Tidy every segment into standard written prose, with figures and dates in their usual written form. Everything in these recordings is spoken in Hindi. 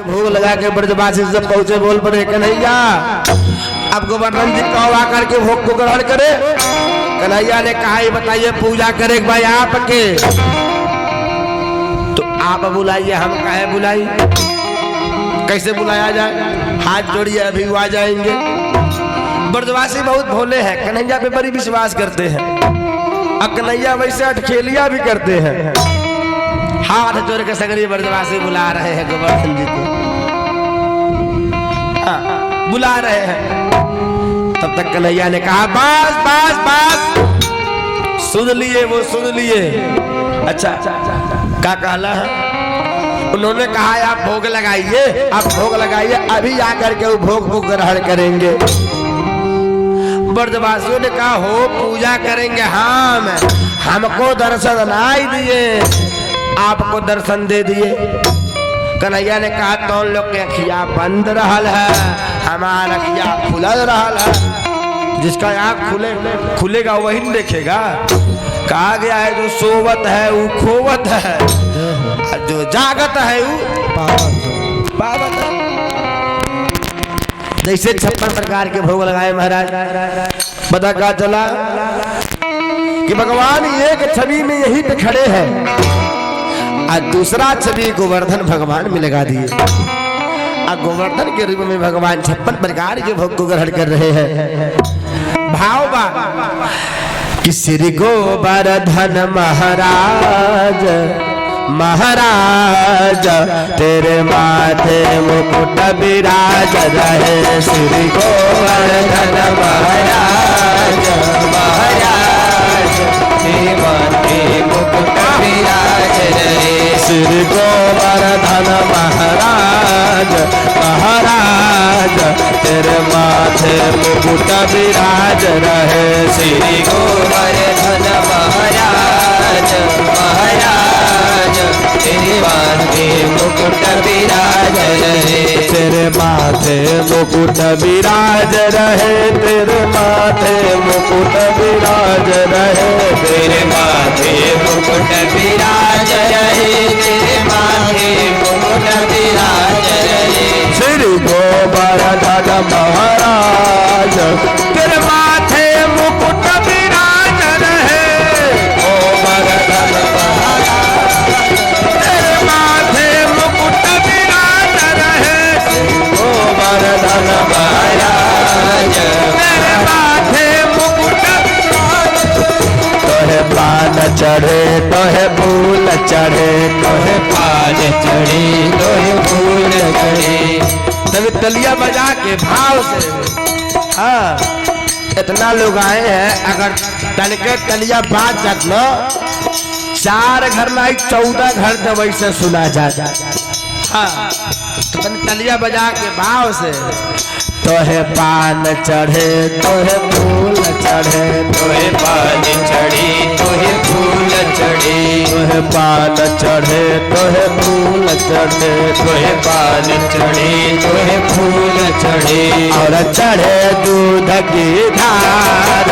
भोग लगा के ब्रजवासी जब पहुंचे बोल पड़े कन्हैया अब गोवर्धन जी कहो आकर के भोग को ग्रहण करे। कन्हैया ने कहा ये बताइए पूजा करे भाई आपके, तो आप बुलाइए, हम काहे बुलाई, कैसे बुलाया जाए, हाथ जोड़िए अभी आ जाएंगे। ब्रजवासी बहुत भोले हैं, कन्हैया पे बड़ी विश्वास करते हैं और कन्हैया वैसे अटखेलिया भी करते हैं। हाथ जोड़ के सगरी ब्रजवासी बुला रहे हैं गोवर्धन जी को, हाँ, बुला रहे हैं। तब तक कन्हैया ने कहा बस बस बस, सुन लिए वो सुन लिए। अच्छा क्या कहला है, उन्होंने कहा आप भोग लगाइए, आप भोग लगाइए, अभी आकर के वो भोग को ग्रहण करेंगे। ब्रजवासियों ने कहा हो पूजा करेंगे हम, हमको दर्शन नहीं दिए, आपको दर्शन दे दिए। कन्हैया ने कहा तो लोग के अखिया बंद रहल है, हमारा अखिया खुलल रहल है, जिसका आँख खुलेगा वही देखेगा। कहा गया है जो सोवत है वो खोवत है, जो जागत है वो पावत है। जैसे 56 प्रकार के भोग लगाए महाराज, पता क्या चला कि भगवान एक छवि में यही पे खड़े हैं और दूसरा छवि गोवर्धन भगवान में लगा दिए। और गोवर्धन के रूप में भगवान 56 प्रकार के भोग को ग्रहण कर रहे हैं। भाव बा कि श्री गोवर्धन महाराज महाराज तेरे माथे मुकुट विराज रहे, श्री गोवर्धन महाराज महाराज तेरे माथे मुकुट विराज रहे, श्री गोवर्धन महाराज महाराज तेरे माथे मुकुट विराज रहे, श्री गोवर्धन महाराज महाराज तेरे माथे मुकुट विराज रहे, तेरे माथे मुकुट विराज रहे, तेरे माथे मुकुट विराज रहे, तेरे माथे मुकुट विराज रहे, तेरे माथे मुकुट विराज रहे, श्री गोवर्धन महाराज तेरे माथे मुकुट विराज रहे, गोवर्धन महाराज तेरे माथे मुकुट विराज रहे, गोवर्धन महाराज तेरे माथे मुकुट। तोहे पान चढ़े तोहे फूल चढ़े, तोहे पान चढ़े तोहे फूल चढ़े। तभी तलिया बजा के भाव से, हाँ इतना लोग आए हैं, अगर तनके तलिया बाज जात न 4 घर में 14 घर तो वैसे सुना जाता। हाँ तलिया बजा के भाव से, तोहे पान चढ़े तोहे फूल चढ़े, तोहे पान चढ़े तोहे फूल चढ़े, तोहे पान चढ़े तोहे फूल चढ़े, तोहे पान चढ़े तोहे फूल चढ़े, और चढ़े दूध की धार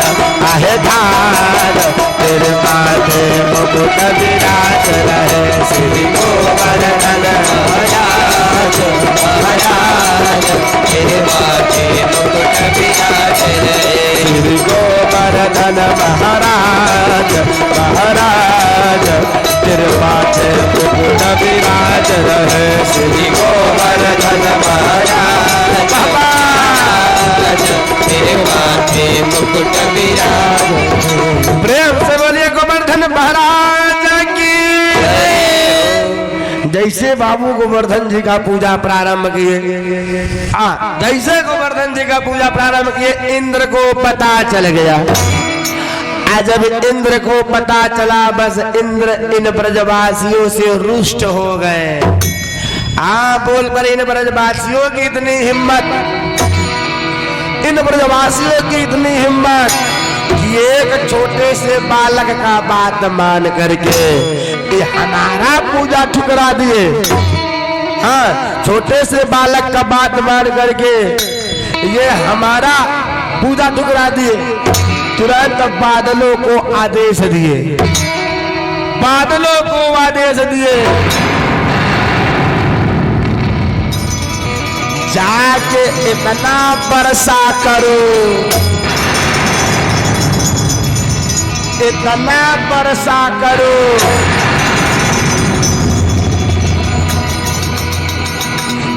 आहे धार, तेरे माथे मुकुट विराज रहे, श्री गोवर्धन महाराज महाराज तेरे माथे मुकुट विराज रहे, श्री गोवर्धन महाराज महाराज तेरे माथे मुकुट विराज रहे, श्री गोवर्धन महाराज महाराज तेरे माथे मुकुट विराज। प्रेम से बोलिए गोवर्धन महाराज की। जैसे बाबू गोवर्धन जी का पूजा प्रारंभ किए, जैसे गोवर्धन जी का पूजा प्रारंभ किए इंद्र को पता चल गया। जब इंद्र को पता चला बस इंद्र इन ब्रजवासियों से रुष्ट हो गए। बोल पर इन ब्रजवासियों की इतनी हिम्मत, इन ब्रजवासियों की इतनी हिम्मत कि एक छोटे से बालक का बात मान करके ये हमारा पूजा ठुकरा दिए। हाँ छोटे से बालक का बात मान करके ये हमारा पूजा ठुकरा दिए। तुरंत बादलों को आदेश दिए, बादलों को आदेश दिए जाके इतना बरसा करो, इतना बरसा करो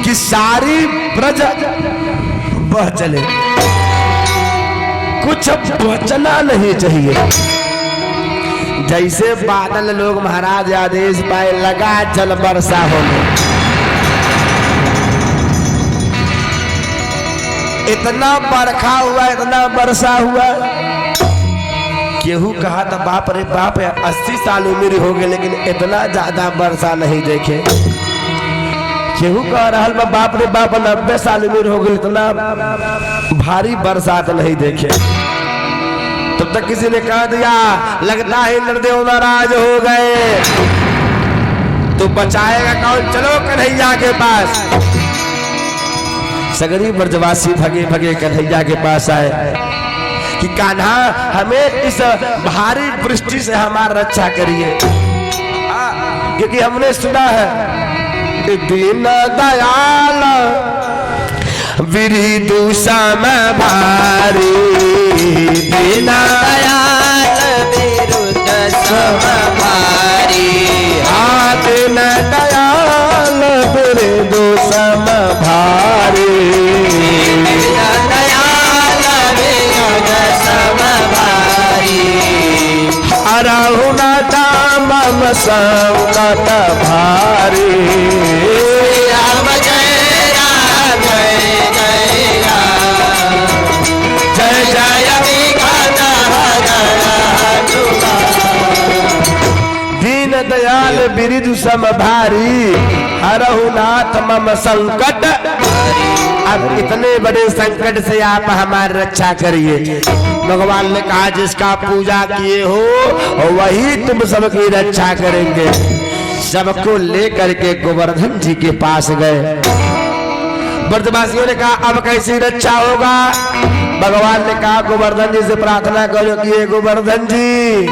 कि सारी ब्रज बह चले, कुछ बचना नहीं चाहिए। जैसे बादल लोग महाराज आदेश पाए लगा जल वर्षा होने, इतना बरखा हुआ, इतना वर्षा हुआ। केहू कहा था बाप रे बाप 80 साल उम्र हो गए लेकिन इतना ज्यादा वर्षा नहीं देखे। केहू कह रहा बाप रे बाप 90 साल उम्र हो गई इतना भारी बरसात नहीं देखे। तब तक किसी ने कह दिया लगता है इंद्रदेव नाराज हो गए, तो बचाएगा कौन, चलो कन्हैया के पास। सगरी ब्रजवासी भगे भगे कन्हैया के पास आए कि कान्हा हमें इस भारी वृष्टि से हमारी रक्षा करिए, क्योंकि हमने सुना है दीन दयाल विरिदु सम भारी, दीन दयाल विरुद्ध सम भारी, दीन दयाल विरिदु सम भारी, दीन दयाल विरुद्ध सम भारी, हरहु न दाम संकट भारी। राम जय राम जय जय राम, जय जय विघ्न दीन दयाल बिरिदु सम भारी, हरहु नाथ मम संकट। अब इतने बड़े संकट से आप हमारी रक्षा करिए। भगवान ने कहा जिसका पूजा किए हो वही तुम सबकी रक्षा करेंगे। सबको लेकर के गोवर्धन जी के पास गए। ब्रजवासियों ने कहा अब कैसी रक्षा होगा। भगवान ने कहा गोवर्धन जी से प्रार्थना करो कि ये गोवर्धन जी,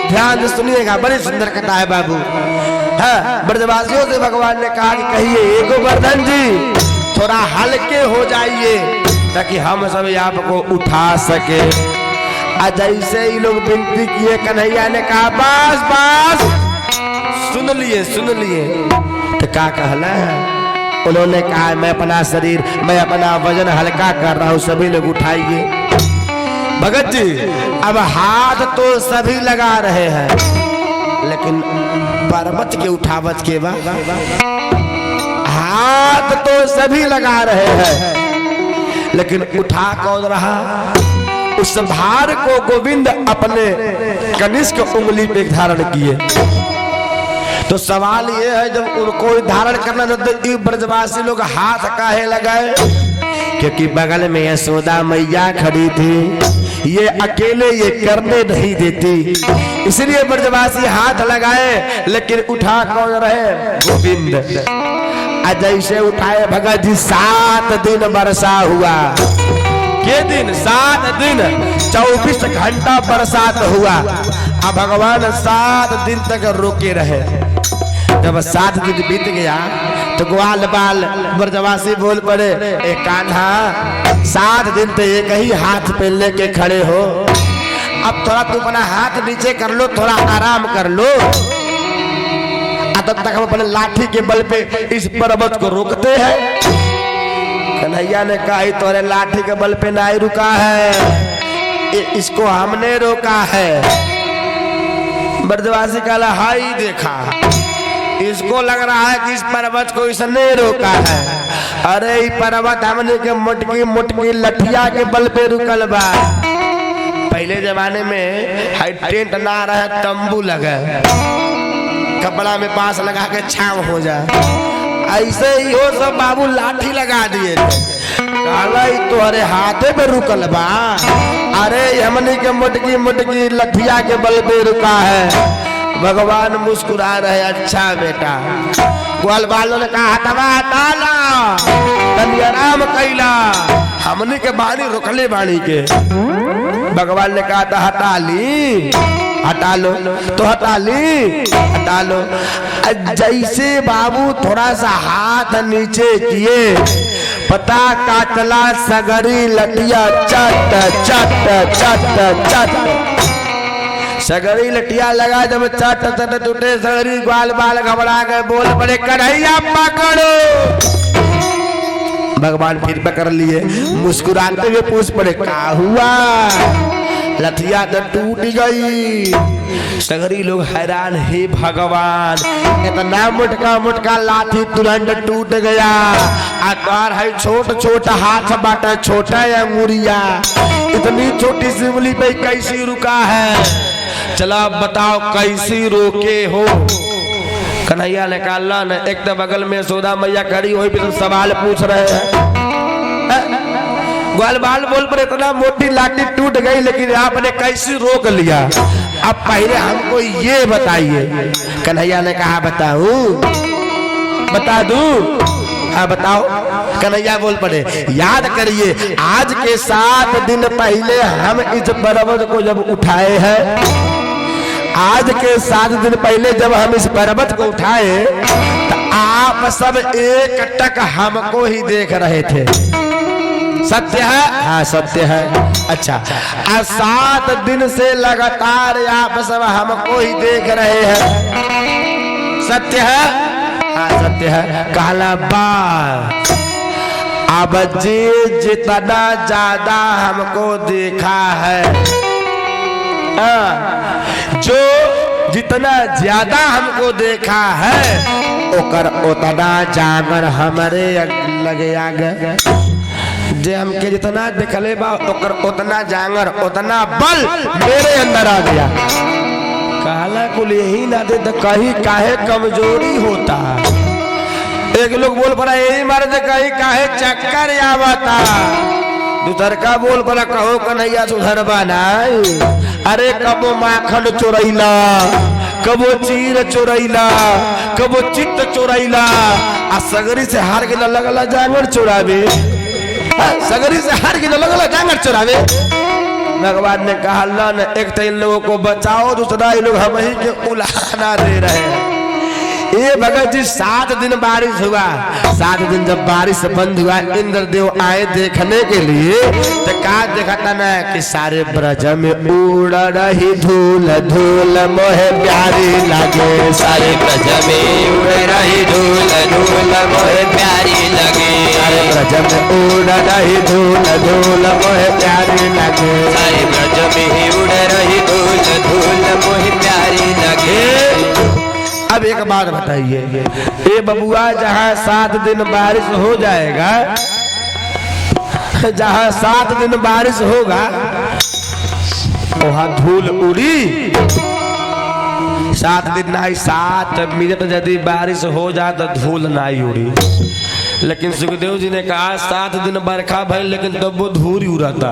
ध्यान से सुनिएगा, बड़ी सुंदर कथा है बाबू। हाँ, ब्रजवासियों से भगवान ने कहा कि कहिए गोवर्धन जी थोड़ा हल्के हो जाइए ताकि हम सब आपको उठा सके। जैसे ही लोग विनती किए कन्हैया ने कहा बस बस, सुन लिए सुन लिए। तो क्या कहना है, उन्होंने कहा मैं अपना शरीर, मैं अपना वजन हल्का कर रहा हूं, सभी लोग उठाइए। भगत जी अब हाथ तो सभी लगा रहे हैं लेकिन पर्वत के उठावत के बाद हाथ तो सभी लगा रहे हैं लेकिन उठा कौन रहा। उस भार को गोविंद अपने कनिष्क उंगली पे धारण किए। तो सवाल ये है जब उनको धारण करना था तो ब्रजवासी लोग हाथ काहे लगाए, क्योंकि बगल में यशोदा मैया खड़ी थी, ये अकेले ये करने नहीं देती, इसलिए ब्रजवासी हाथ लगाए लेकिन उठा कौन रहे, गोविंद। जैसे उठाए भगत जी 7 दिन वर्षा हुआ। के दिन 7 दिन 24 घंटा बरसात हुआ। अब भगवान 7 दिन तक रोके रहे। जब 7 दिन बीत गया तो ग्वाल बाल ब्रजवासी बोल पड़े, ए कान्हा 7 दिन तो एक ही हाथ पे लेके खड़े हो, अब थोड़ा तू अपना हाथ नीचे कर लो, थोड़ा आराम कर लो। तब तक हम अपने लाठी के बल पे इस पर्वत को रोकते हैं। कन्हैया ने कहा तोरे लाठी के बल पे नहीं रुका है, इसको हमने रोका है। ब्रजवासी कहला हाय देखा, इसको लग रहा है कि इस पर्वत को इसने रोका है। अरे ये पर्वत हमने के मोटकी मोटकी लठिया के बल पे रुकल बा। पहले जमाने में टेंट ना रहे, तंबू लगे, कपड़ा में बांस लगा के छांव हो जाए, ऐसे ही हो सब बाबू लाठी लगा दिए थे। तोहरे हाथे पे रुकल बा, अरे हमने के मोटकी मोटकी लठिया के बल पे रुका है। भगवान मुस्कुरा रहे, अच्छा बेटा। ग्वाल बालों ने कहा हटवा ताला, तनी आराम कैला, हमने के बाणी रुकले बाणी के। भगवान ने कहा था हटा ली, हटा लो, तो हटा ली, हटा लो। जैसे बाबू थोड़ा सा हाथ नीचे किए, पता काटला सगरी लटिया चट चट चट चट। सगरी लटिया लगा जब चट चट टूटे सगरी ग्वाल बाल घबरा गए बोल पड़े कन्हैया पकड़ो। भगवान फिर पकड़ लिए मुस्कुराते हुए पूछ पड़े क्या हुआ। लठिया तो टूट गई। सगरी लोग हैरान हे भगवान इतना मुटका मुटका लाठी तुरंत टूट गया। आकार है छोट छोट हाथ बाटा छोटा अंगुरिया इतनी छोटी सी उंगली पे कैसी रुका है। चला बताओ कैसी रोके हो। कन्हैया ने कहा न एक तो बगल में यशोदा मैया खड़ी हुई फिर सवाल पूछ रहे हैं। ग्वाल बाल बोल पर इतना मोटी लाठी टूट गई लेकिन आपने कैसे रोक लिया। अब पहले हमको ये बताइए। कन्हैया ने कहा बताऊं बता दूं। हाँ बताओ। कन्हैया बोल पड़े याद करिए आज के 7 दिन पहले हम इस पर्वत को जब उठाए हैं। आज के 7 दिन पहले जब हम इस पर्वत को उठाए तो आप सब एक टक हमको ही देख रहे थे। सत्य है? हाँ सत्य है। अच्छा 7 दिन से लगातार आप सब हमको ही देख रहे हैं। सत्य है? हाँ सत्य है। कहला बात अब जितना ज्यादा हमको देखा है जो जितना ज्यादा हमको देखा है ओकर उतना जागर हमारे लगे आगे। जे हमके जितना देखले बा ओकर उतना जांगर उतना बल मेरे अंदर आ गया। कहला कुल यही ना दे तो कहीं काहे कमजोरी होता। एक लोग बोल पड़ा यही मारे तो कहीं काहे चक्कर आवता। दूसर का बोल पड़ा कहो कन्हैया सुधर बनाई। अरे कबो माखन चोरैला कबो चीर चोरैला कबो चित्त चोरैला आ सगरी से हार के लगला जांगर चोरावे। सगरी से हार के लगला जांगर चोरावे। भगवान ने कहा न एक तो इन लोगों को बचाओ दूसरा ये लोग हम ही के उलाहना दे रहे हैं। ये भगत जी 7 दिन बारिश हुआ। 7 दिन जब बारिश बंद हुआ इंद्रदेव आए देखने के लिए तो क्या देखा था ना कि सारे ब्रज में उड़ रही धूल धूल मोहे प्यारी लगे। सारे ब्रज में उड़ रही धूल धूल मोहे प्यारी लगे। सारे ब्रज में उड़ रही धूल धूल मोहे प्यारी लगे। सारे ब्रज में उड़ रही धूल धूल मोहे प्यारी लगे। अब एक बात बताइए ये बबुआ जहाँ 7 दिन बारिश हो जाएगा जहाँ 7 दिन बारिश होगा वहाँ धूल उड़ी। 7 दिन नहीं 7 मिनट यदि बारिश हो जाए तो धूल नहीं उड़ी। लेकिन सुखदेव जी ने कहा 7 दिन बरखा भई लेकिन तब वो धूल उड़ाता।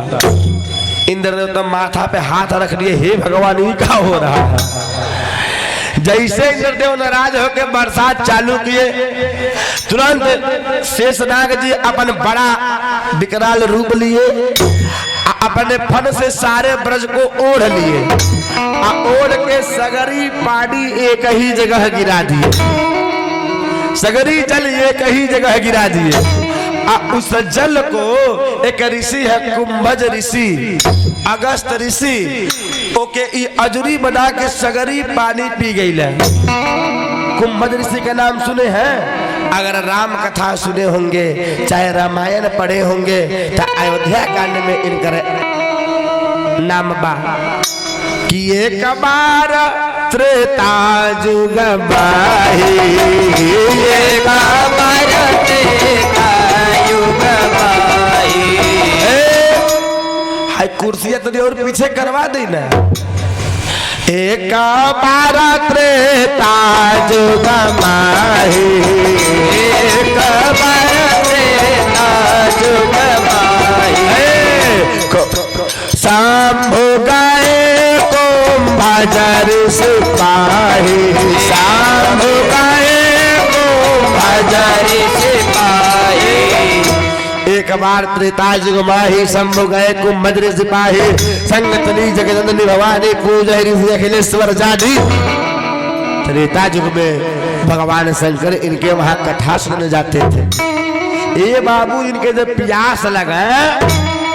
इंद्रदेव तो माथा पे हाथ रख दिए हे भगवान ये क्या हो रहा है। जैसे इंद्रदेव नाराज होकर बरसात चालू किए तुरंत शेषनाग जी अपन बड़ा विकराल रूप लिए अपने फन से सारे ब्रज को ओढ़ लिए। ओढ़ के सगरी पानी एक ही जगह गिरा दिए। सगरी जल एक ही जगह गिरा दिए। उस जल को एक ऋषि है कुंभज ऋषि अगस्त ऋषि ओके अजूरी बना के सगरी पानी पी गई। कुंभज ऋषि का नाम सुने हैं? अगर राम कथा सुने होंगे चाहे रामायण पढ़े होंगे तो अयोध्या कांड में इनका नाम बा कि एक बार त्रेता जुग बाही। एक बार त्रेता युग बाही। हाय कुर्सियां तो और पीछे करवा दी ना। एक बार त्रेता जुग माही। एक बार त्रेता युग बाही। शंभु गए कुंभजर सिपाही। शंभु गए कुंभजर सिपाही। एक बार त्रेता युग माही शंभु गए कुंभजर सिपाही। संग चली जगदंबी भवानी पूज ऋषि अखिलेश्वर जादी। त्रेता युग में भगवान शंकर इनके वहां कथा सुनने जाते थे। ये बाबू इनके जब प्यास लगा,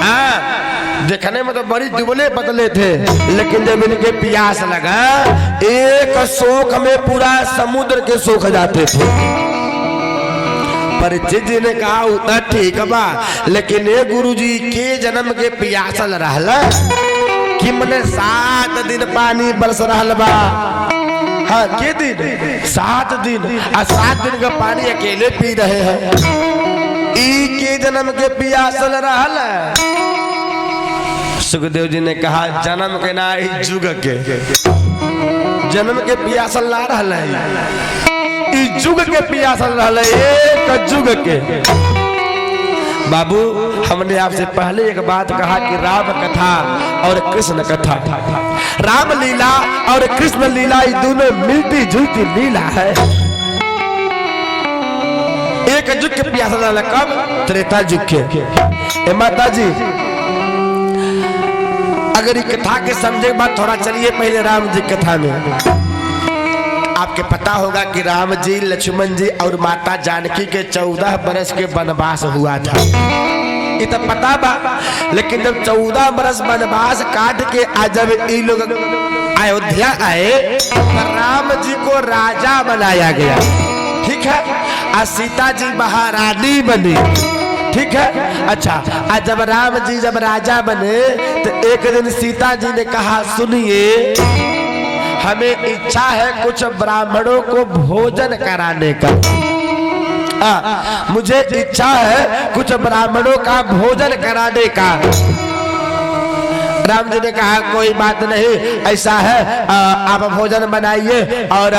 हाँ देखने में तो बड़ी दुबले पतले थे, लेकिन जब इनके प्यास लगा एक सोख में पूरा समुद्र के सोख जाते थे। परिचित जी ने कहा उतना ठीक बा, लेकिन ये गुरुजी के जन्म के प्यासल रहला कि मने 7 दिन पानी बरस रहल बा। हाँ के दिन 7 दिन, और 7 दिन का पानी अकेले पी रहे हैं। ई के जन्म के प्यासल रहल। सुखदेव जी ने कहा जन्म के ना जुग के, जन्म के प्यासल ला रहल है, जुग के प्यासल रहल, एक जुग के। बाबू हमने आपसे पहले एक बात कहा कि राम कथा और कृष्ण कथा, राम लीला और कृष्ण लीला ये दोनों मिलती जुलती लीला है। एक जुग के प्यासल रहल, कब? त्रेता जुग के। माता जी अगर ये कथा के समझे के बाद थोड़ा चलिए पहले राम जी कथा में। आपके पता होगा कि राम जी, लक्ष्मण जी और माता जानकी के 14 बरस के वनवास हुआ था, ये तो पता बा। लेकिन जब 14 बरस वनवास काट के आज जब ये लोग अयोध्या आए तो राम जी को राजा बनाया गया, ठीक है, और सीता जी महारानी बनी, ठीक है। अच्छा, आज जब राम जी जब राजा बने तो एक दिन सीता जी ने कहा सुनिए हमें इच्छा है कुछ ब्राह्मणों को भोजन कराने का, मुझे इच्छा है कुछ ब्राह्मणों का भोजन कराने का। राम जी ने कहा कोई बात नहीं, ऐसा है आप भोजन बनाइए और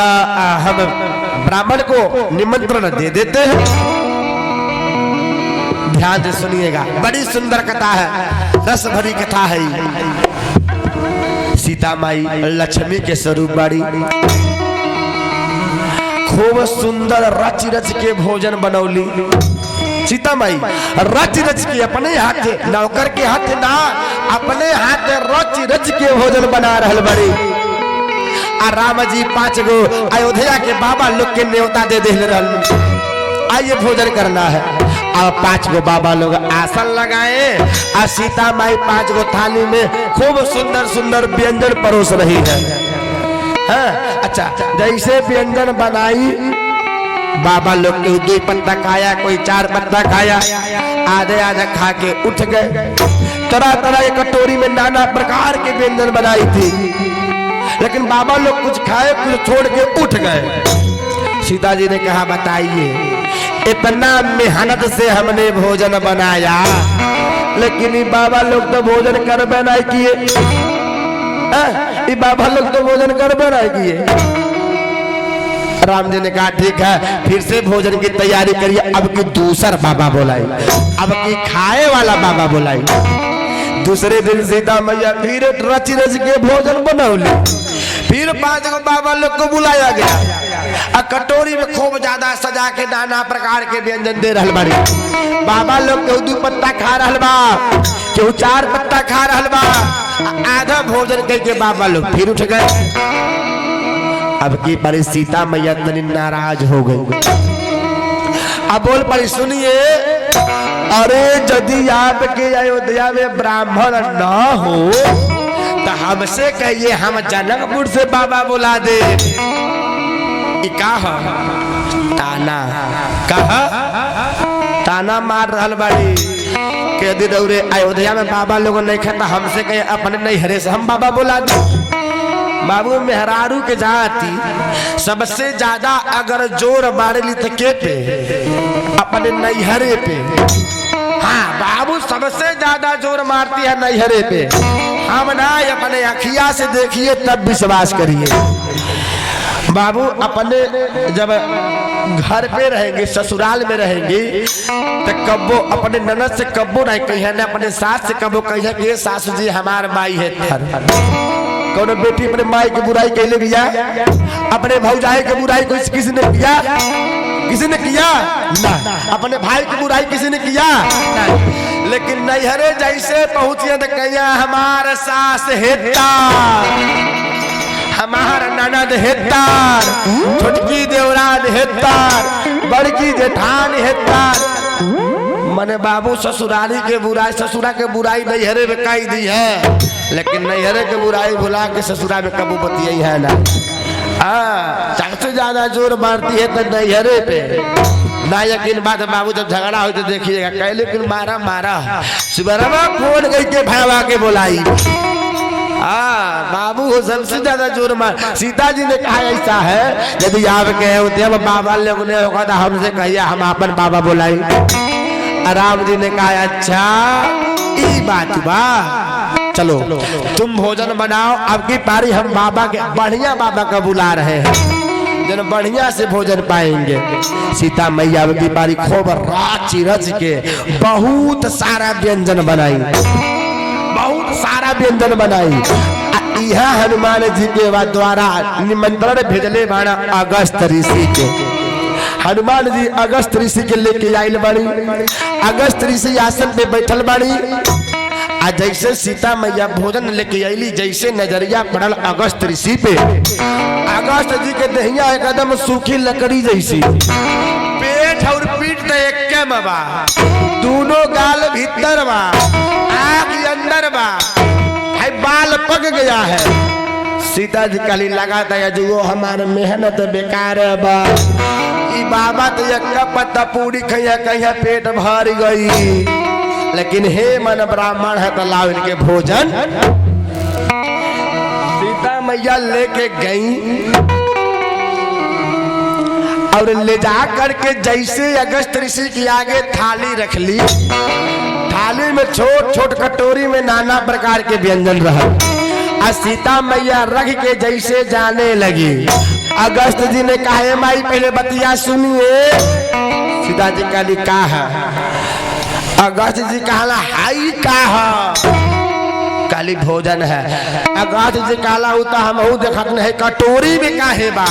हम ब्राह्मण को निमंत्रण दे देते हैं। ध्यान से सुनिएगा, बड़ी सुंदर कथा है, रस भरी कथा है। सीता माई लक्ष्मी के स्वरूप बाड़ी, खूब सुंदर रच रच के भोजन बनौली। सीता माई रच रच के अपने हाथे, नौकर के हाथे ना, अपने हाथे रच रच के भोजन बना रहल बड़ी। और राम जी 5 गो अयोध्या के बाबा लोग के न्योता दे दे रहल, आइए भोजन करना है। और 5 गो बाबा लोग आसन लगाए और सीता माई 5 गो थाली में खूब सुंदर सुंदर व्यंजन परोस रही है। हाँ, अच्छा जैसे व्यंजन बनाई बाबा लोग के 2 पत्ता खाया, कोई 4 पत्ता खाया, आधे आधे खा के उठ गए। तरह तरह के कटोरी में नाना प्रकार के व्यंजन बनाई थी, लेकिन बाबा लोग कुछ खाए कुछ छोड़ के उठ गए। सीता जी ने कहा बताइए इतना मेहनत से हमने भोजन बनाया, लेकिन ये बाबा लोग तो भोजन कर बनाए किए, ये बाबा लोग तो भोजन कर बनाए किए। राम जी ने कहा ठीक है, फिर से भोजन की तैयारी करिए। अब की दूसरा बाबा बुलाई, अब की खाए वाला बाबा बुलाई। दूसरे दिन सीता मैया फिर रच रच के भोजन बनौली, फिर 5 गो बाबा लोग को बुलाया गया। कटोरी में खूब ज्यादा सजा के नाना प्रकार के व्यंजन दे रहल बाड़ी। बाबा लोग केहू 2 पत्ता खा रहल बा, केहू 4 पत्ता खा रहल बा, आधा भोजन करके बाबा लोग फिर उठ गए। अब की परी सीता मैया तनी नाराज हो गई। अब बोल पड़ी सुनिए, अरे यदि आपके अयोध्या में ब्राह्मण ना हो तो हमसे कहिए, हम जनकपुर से बाबा बुला दे। ताना कहा, ताना मार रहल बाड़ी के दिन दौरे अयोध्या में बाबा लोगों नहीं खाता, हमसे कहे अपने नैहरे से हम बाबा बुला दे। बाबू मेहरारू के जाती सबसे ज्यादा अगर जोर मारे ली तो के पे, अपने नैहरे पे। हाँ बाबू सबसे ज्यादा जोर मारती है नैहरे पे। हम ना अपने अखिया से देखिए तब विश्वास करिए। बाबू अपने जब घर पे रहेंगे, ससुराल में रहेंगी तो कब्बो अपने ननद से कब्बो नहीं कहिए, न अपने सास से कब्बो कहिए कि सासू जी हमार माई है। कौन बेटी अपने माई की बुराई कहले किया, अपने भौजाई की बुराई किसी ने किया? किसी ने किया ना। अपने भाई की बुराई किसी ने किया ना। लेकिन नैहरे जैसे पहुंचे तो कहिया हमार सास हेता, हमार ननद हेतार, छोटकी देवरान हेतार, बड़की जेठान हेतार। मने बाबू ससुराली के बुराई, ससुरा के बुराई नैहरे में कही दी है, लेकिन नैहरे के बुराई भुला के ससुरा में कबू बतियाई है ना। सबसे ज्यादा जोर मारती है तो नैहरे पे ना। यकीन बात है बाबू, जब झगड़ा हो तो देखिएगा कह, लेकिन मारा मारा सुबह फोन गई के भावा के बोलाई। बाबू हो सबसे ज्यादा जोर मार। सीता जी ने कहा ऐसा है, यदि आप कहे होते अब बाबा लोग ने होगा तो हमसे कहिए, हम अपन बाबा बुलाई। राम जी ने कहा अच्छा ई बात बा, चलो तुम भोजन बनाओ, आपकी पारी, हम बाबा के बढ़िया बाबा का बुला रहे हैं, जन बढ़िया से भोजन पाएंगे। सीता मैया की पारी खूब राची रच के बहुत सारा व्यंजन बनाई, बहुत सारा व्यंजन बनाई। यह हनुमान जी के द्वारा निमंत्रण भेजले बाड़ा अगस्त ऋषि के। हनुमान जी अगस्त ऋषि के लेके आइल बाड़ी। अगस्त ऋषि आसन पे बैठल बाड़ी। आ जैसे सीता मैया भोजन लेके आईली, जैसे नजरिया पड़ल अगस्त ऋषि पे, अगस्त जी के दहिया एकदम सूखी लकड़ी जैसी, पेट और पीठ तो एक में बा, दोनों गाल भीतर बा, आँख अंदर बा, है बाल पक गया है। सीता जी काली लगाता है जो हमारे मेहनत बेकार बा, ई बाबा तो एक पत्ता पूरी खैया कहिया पेट भर गई, लेकिन हे मन ब्राह्मण है तो लाओ इनके भोजन। सीता मैया लेके गई और ले जा करके जैसे अगस्त ऋषि के आगे थाली रख ली। थाली में छोट छोट कटोरी में नाना प्रकार के व्यंजन रहा। सीता मैया रख के जैसे जाने लगी। अगस्त जी ने कहा माई पहले बतिया सुनिए। सीता जी काली कहा, अगस्त जी कहला हाई कहा काली भोजन है। अगस्त जी कहला उता हम देखत नहीं कटोरी में काहे बा।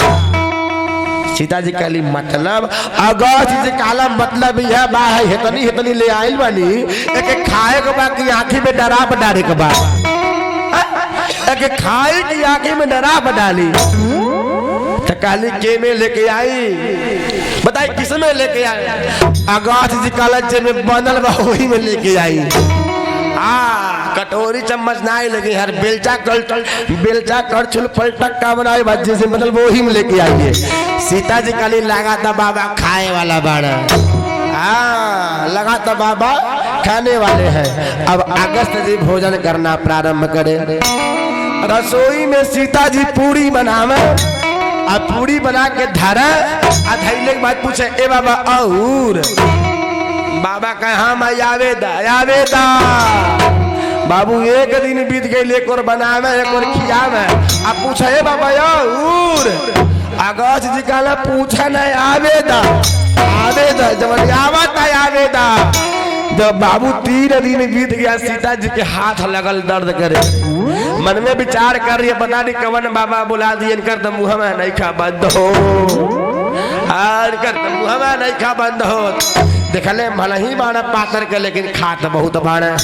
सीता जी कहली मतलब, अगस्त जी कहला मतलब यह बा है हेतनी हेतनी ले आइल बानी, एक खाए के बा की आंखी में डराप डाले के बा, एक खाए की आंखी में डराप डाली। तो कहली के में लेके आई, बताई किस में लेके आई। अगस्त जी कहला जे में बनल बा वही में लेके आई। कटोरी चम्मच ना लगी, हर बेलचा करछुल पलटक का बनाए बच्चे से मतलब वो ही में लेके आइए। सीता जी काली लगा था बाबा खाए वाला बाड़ा, लगा था बाबा खाने वाले हैं। अब अगस्त जी भोजन करना प्रारंभ करे। रसोई में सीता जी पूरी बनावे, अब पूरी बना के धरा, धैले के बाद पूछे ए बाबा और बाबा कहे हाँ मैं आवेदा। बाबू एक दिन बीत गई, एक और बनावे एक और खियावे। अब पूछे बाबा और अगस्त जी कहला पूछा नहीं आवेदा जब आवता आवेदा। जब बाबू 3 दिन बीत गया, सीता जी के हाथ लगल दर्द करे, मन में विचार कर रही है पता नहीं कवन बाबा बुला दिए, इनकर तो मुँह में नहीं खा बंद हो, इनकर तो मुँह में नहीं खा बंद हो। देखले भले ही बाड़ा पातर के, लेकिन खात बहुत बाड़ा।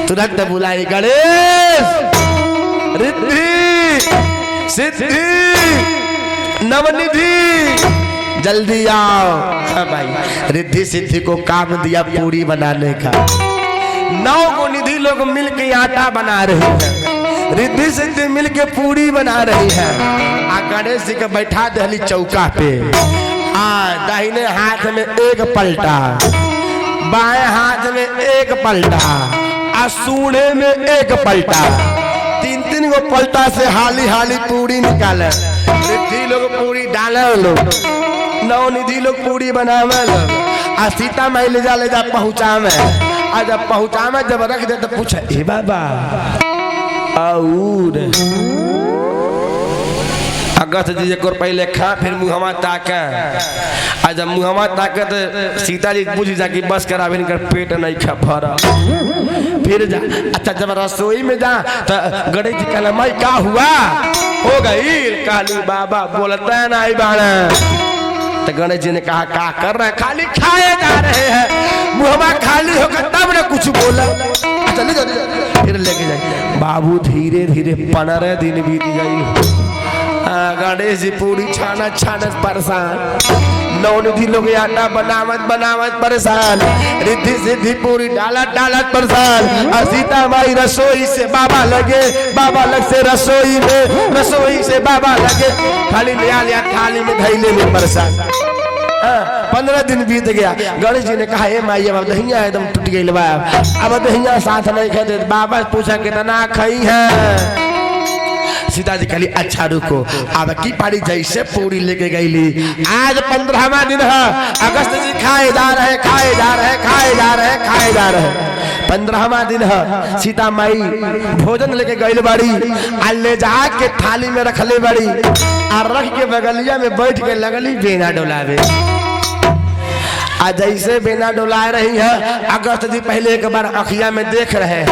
तुरंत बुलाई गणेश रिद्धि सिद्धि नवनिधि जल्दी आओ। भाई रिद्धि सिद्धि को काम दिया पूरी बनाने का। 9 को निधि लोग मिलके आटा बना रही है, रिद्धि सिद्धि मिलके पूरी बना रही है। गणेश जी को बैठा दहली चौका पे। दाहिने हाथ में एक पलटा, बाएं हाथ में एक पलटा, सूढ़े में एक पलटा, 3 गो पलटा से हाली हाली पूरी निकाले। रिद्धि लोग पूरी डाले, लोग 9 निधि लोग पूरी बनावे लोग। सीता माई ले जा पहुँचावे। जब पहुँचावे जब रख दे तो पूछे ए बाबा और अगस्त जी एक और पहले खा, फिर मुहम्मा ताके। जब मुहम्मा ताके तो सीता जी पूछ जा कि बस करा इनकर पेट नहीं खा भरा, फिर जा। अच्छा जब रसोई में जा तो गणेश जी कहला माई का हुआ हो गई। काली बाबा बोलता है ना बाड़ा। तो गणेश जी ने कहा क्या कर रहे हैं, खाली खाए जा रहे हैं, मुहम्मा खाली होकर तब ना कुछ बोला। चले फिर लेके जाए। बाबू धीरे धीरे 15 दिन बीत गई। गणेश जी पूरी छाना परेशान, नौ निधि लोग आटा बनावत बनावत परेशान, रिद्धि सिद्धि पूरी डालत डालत परेशान। और सीता माई रसोई से बाबा लगे, बाबा लग से रसोई में, रसोई से बाबा लगे, खाली लिया लिया थाली में धैले में परेशान। 15 दिन बीत गया। गणेश जी ने कहा हे माई अब दहिया एकदम टूट गई बा, अब दहिया साथ नहीं खाते। बाबा पूछा कितना खाई है? सीता जी कहली अच्छा रुको, अब की पारी जैसे पूरी लेके गईली। आज 15वां दिन है, अगस्त जी खाए जा रहे, खाए जा रहे, खाए जा रहे, खाए जा रहे। 15वां दिन है, सीता माई भोजन लेके गई बड़ी, आ ले जा के थाली में रखले बड़ी, और रख के बगलिया में बैठ के लगली बेना डोलावे। जैसे बेना डोला रही है, अगस्त जी पहले एक बार अखिया में देख रहे हैं,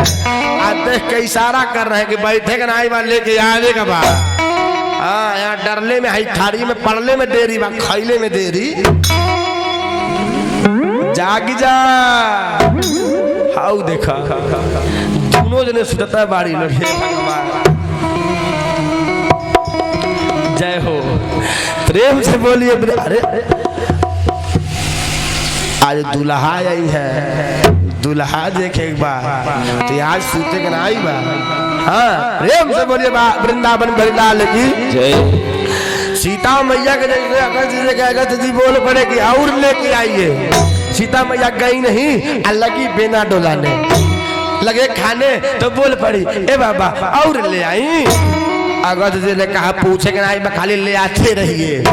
आज देख के इशारा कर रहे हैं कि बैठे का नाई बार लेके आने का बार। हाँ यहाँ डरले में है, थारी में पड़ले में देरी बा, खैले में देरी। जागी जा, हाउ देखा दोनों जने सुतता बाड़ी लड़े। जय हो, प्रेम से बोलिए। अरे आज दुल्हा आई है, दुल्हा देखे एक बार तो आज सूते के ना आई बा। हाँ प्रेम से बोलिए वृंदावन बरिलाल की जय। सीता मैया के जैसे अगस्त जी बोल पड़े कि और लेके आइए। सीता मैया गई नहीं, लगी बेना डोलाने, लगे खाने, तो बोल पड़ी ए बाबा और ले आई। अगस्त जी ने कहा पूछे के ना आई, खाली ले आते रहिए।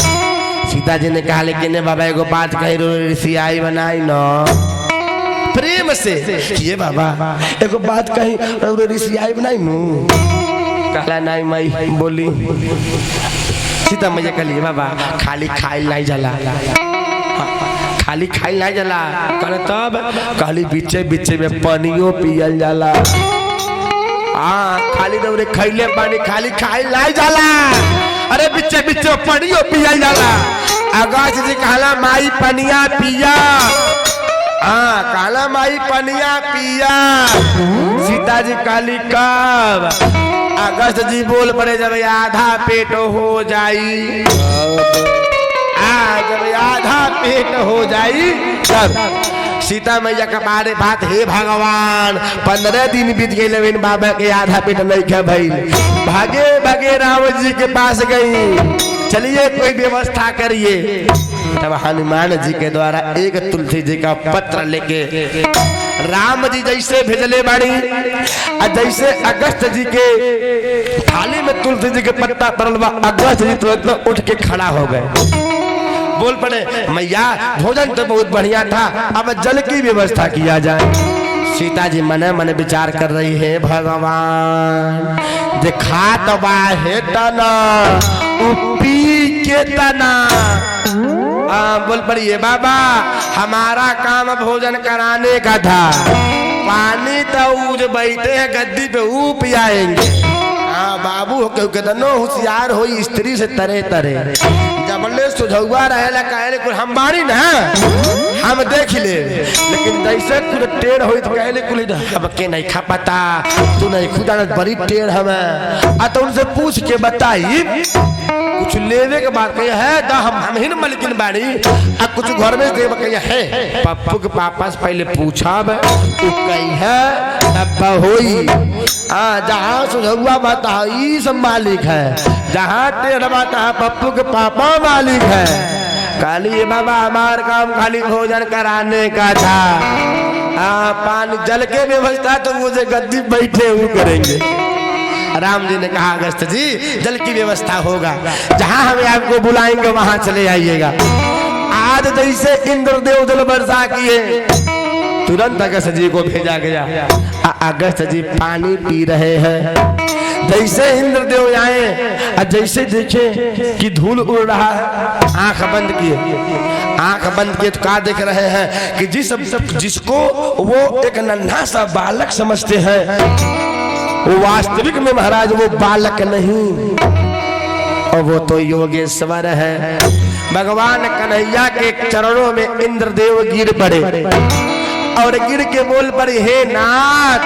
सीता जी ने कहा लेकिन बाबा एगो बात कही, ऋषियाई बनाई न प्रेम से ये बाबा एगो बात कही, ऋषियाई बनाई नू। कहला नहीं माई बोली। सीता मैया कहली बाबा खाली खाई नहीं जला, खाली खाई नहीं जला। कहले तब? कहली बीचे बीचे में पानियो पियल जाला। खाली दौरे खैले पानी खाली खाई नहीं जाला, अरे बिच्चे बिच्चे पानियो पिया जाला। अगस्त जी कहला माई पनिया पिया, कहला माई पनिया पिया। सीता जी कहली कब? अगस्त जी बोल पड़े जब आधा पेट हो जाई, जब आधा पेट हो जाई तब। सीता मैया का बारे बात, हे भगवान 15 दिन बीत गए, लेकिन बाबा के आधा पेट नहीं खा भइल। भागे भागे रावण जी के पास गई, चलिए कोई व्यवस्था करिए। तब हनुमान जी के द्वारा एक तुलसी जी का पत्र लेके राम जी जैसे भेजले बाड़ी, जैसे अगस्त जी के थाली में तुलसी जी के पत्ता पड़ल बा, अगस्त जी तुरंत उठ के खड़ा हो गए। बोल पड़े मैया भोजन तो बहुत बढ़िया था, अब जल की व्यवस्था किया जाए। सीता जी मने मने विचार कर रही है, भगवान देखा तो बाहे तना उपी के तना। बोल पड़िए बाबा हमारा काम भोजन कराने का था, पानी तो उज बैठे हैं गद्दी पे ऊ पियाएंगे। बाबू कितनो होशियार हो स्त्री से तरे तरे, जबले सुझौआ रहेला कहले कुल हम बारी ना हम देख ले, लेकिन जैसे कुल टेढ़ होई तो कहले कुल अब के नहीं खा पता, तू नहीं खुदा बड़ी टेढ़ हमें। तो उनसे पूछ के बताई कुछ लेवे के बाद कही है दा हम ही मलकिन बाड़ी, अब कुछ घर में देव कही है। पप्पू के पापा से पहले पूछा कही है तब होई। जहाँ सुझौआ बाता ई सब मालिक है, जहाँ टेढ़ बाता है पप्पू के पापा मालिक है। काली बाबा हमार काम खाली भोजन कराने का था, पानी जल के व्यवस्था तो मुझे गद्दी बैठे हुए करेंगे। राम जी ने कहा अगस्त जी जल की व्यवस्था होगा, जहाँ हमें आपको बुलाएंगे वहां चले आइएगा। आज जैसे इंद्रदेव जल वर्षा किए, तुरंत अगस्त जी को भेजा गया। अगस्त जी पानी पी रहे हैं, जैसे इंद्रदेव आए जैसे देखे कि धूल उड़ रहा है, आंख बंद किए। आंख बंद किए तो क्या देख रहे हैं कि जिसको वो एक नन्हा सा बालक समझते हैं, वो वास्तविक में महाराज वो बालक नहीं, और वो तो योगेश्वर है। भगवान कन्हैया के चरणों में इंद्रदेव गिर पड़े और गिर के बोल पड़े हे नाथ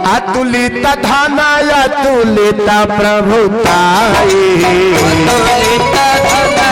अतुलित धन अतुलित प्रभुताई, अतुलित धन